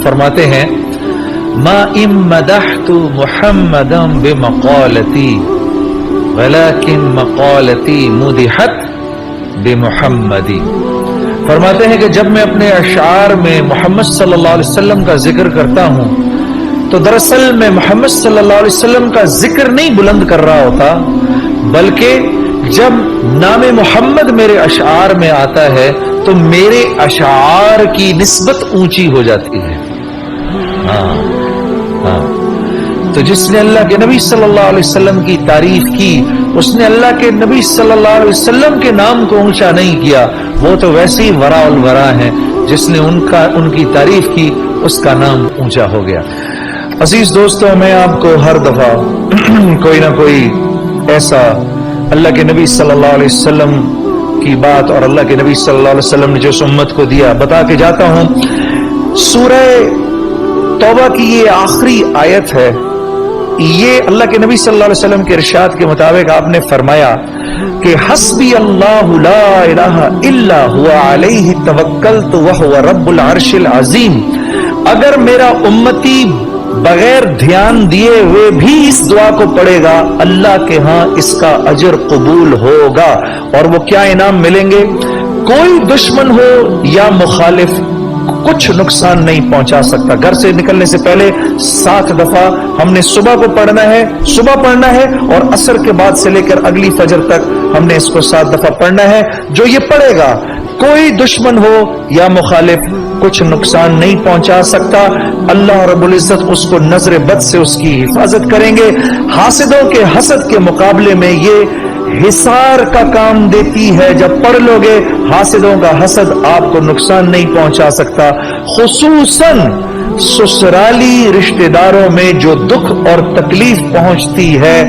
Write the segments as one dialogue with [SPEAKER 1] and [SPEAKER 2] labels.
[SPEAKER 1] फरमाते हैं मा इम मदहतु मुहम्मदन बिमक़ालती वलाकिन मक़ालती मुदिहत बिमुहम्मदी। फरमाते हैं कि जब मैं अपने अशार में मोहम्मद सल्लल्लाहु अलैहि वसल्लम का जिक्र करता हूं तो दरअसल मैं मोहम्मद सल्लल्लाहु अलैहि वसल्लम का जिक्र नहीं बुलंद कर रहा होता, बल्कि जब नाम मोहम्मद मेरे अशार में आता है तो मेरे अशार की निस्बत ऊंची हो जाती है। तो जिसने अल्लाह के नबी सल्लल्लाहु अलैहि वसल्लम की तारीफ की उसने अल्लाह के नबी सल्लल्लाहु अलैहि वसल्लम के नाम को ऊंचा नहीं किया, वो तो वैसे ही वरा उल वरा है। जिसने उनकी तारीफ की उसका नाम ऊंचा हो गया। अजीज दोस्तों, मैं आपको हर दफा कोई ना कोई ऐसा अल्लाह के नबी सल्लल्लाहु अलैहि वसल्लम की बात और अल्लाह के नबी सल्लल्लाहु अलैहि वसल्लम ने जो उम्मत को दिया बता के जाता हूं। सूरह तौबा की ये आखिरी आयत है। ये अल्लाह के नबी सल्लल्लाहु अलैहि वसल्लम के इरशाद के मुताबिक आपने फरमाया कि हस्बी अल्लाहु ला इलाहा इल्ला हुवा अलैहि तवक्कलतु व हुवा रब्बुल अर्शिल अजीम। अगर मेरा उम्मती बगैर ध्यान दिए हुए भी इस दुआ को पढ़ेगा, अल्लाह के हां इसका अजर कबूल होगा। और वो क्या इनाम मिलेंगे? कोई दुश्मन हो या मुखालिफ कुछ नुकसान नहीं पहुंचा सकता। घर से निकलने से पहले 7 दफा हमने सुबह को पढ़ना है, सुबह पढ़ना है, और असर के बाद से लेकर अगली फजर तक हमने इसको 7 दफा पढ़ना है। जो ये पढ़ेगा कोई दुश्मन हो या मुखालिफ कुछ नुकसान नहीं पहुंचा सकता। अल्लाह रब्बुल इज्जत उसको नजर बद से उसकी हिफाजत करेंगे। हासिदों के हसद के मुकाबले में ये हिसार का काम देती है। जब पढ़ लोगे हासिदों का हसद आपको नुकसान नहीं पहुंचा सकता। खुसूसन ससुराली रिश्तेदारों में जो दुख और तकलीफ पहुंचती है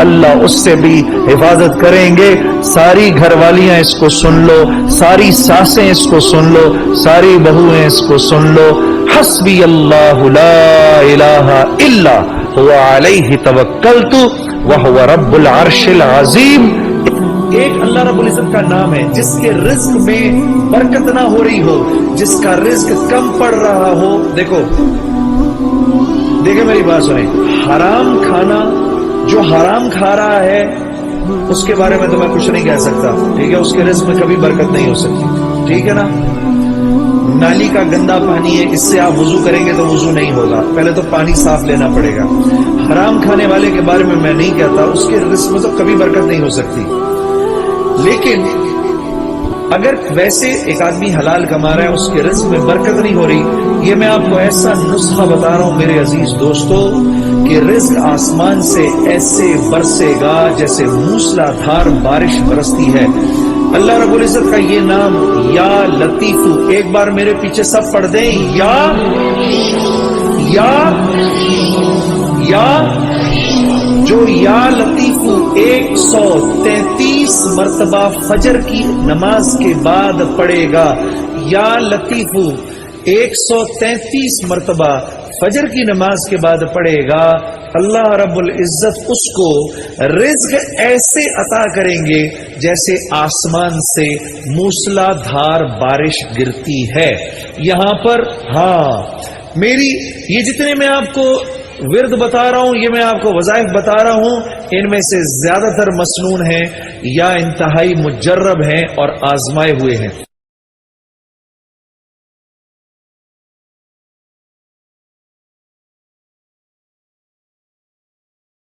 [SPEAKER 1] अल्लाह उससे भी हिफाजत करेंगे। सारी घरवालियां इसको सुन लो, सारी सासें इसको सुन लो, सारी बहुएं इसको सुन लो। हस्बी अल्लाहु ला इलाहा इल्ला हुवा अलैहि तवक्कलतु व हुवा रब्बुल अर्शिल अजीम। एक अल्लाह रब्बुल इज्जत का नाम है जिसके रिज्क में बरकत ना हो रही हो, जिसका रिज्क कम पड़ रहा हो। देखो मेरी बात सुने, हराम खाना जो हराम खा रहा है उसके बारे में तो मैं कुछ नहीं कह सकता, ठीक है? उसके रिज्क में कभी बरकत नहीं हो सकती, ठीक है ना? नाली का गंदा पानी है, इससे आप वुजू करेंगे तो वुजू नहीं होगा, पहले तो पानी साफ लेना पड़ेगा। हराम खाने वाले के बारे में मैं नहीं कहता, उसके रिज्क में तो कभी बरकत नहीं हो सकती। लेकिन अगर वैसे एक आदमी हलाल कमा रहा है उसके रिज्क में बरकत नहीं हो रही, ये मैं आपको ऐसा नुस्खा बता रहा हूं मेरे अजीज दोस्तों कि रिज्क आसमान से ऐसे बरसेगा जैसे मूसलाधार बारिश बरसती है। अल्लाह रब्बुल इज्जत का ये नाम या लतीफू, एक बार मेरे पीछे सब पढ़ दें, या जो या लतीफू 133 मर्तबा फजर की नमाज के बाद पढ़ेगा। या लतीफू 133 मर्तबा फजर की नमाज के बाद पढ़ेगा, अल्लाह रब्बुल इज्जत उसको रिज्क ऐसे अता करेंगे जैसे आसमान से मूसलाधार बारिश गिरती है। यहां पर मेरी ये जितने मैं आपको विर्द बता रहा हूं, ये मैं आपको वज़ाइफ बता रहा हूं, इनमें से ज्यादातर मसनून हैं या इंतहाई मुजर्रब हैं और आजमाए हुए हैं।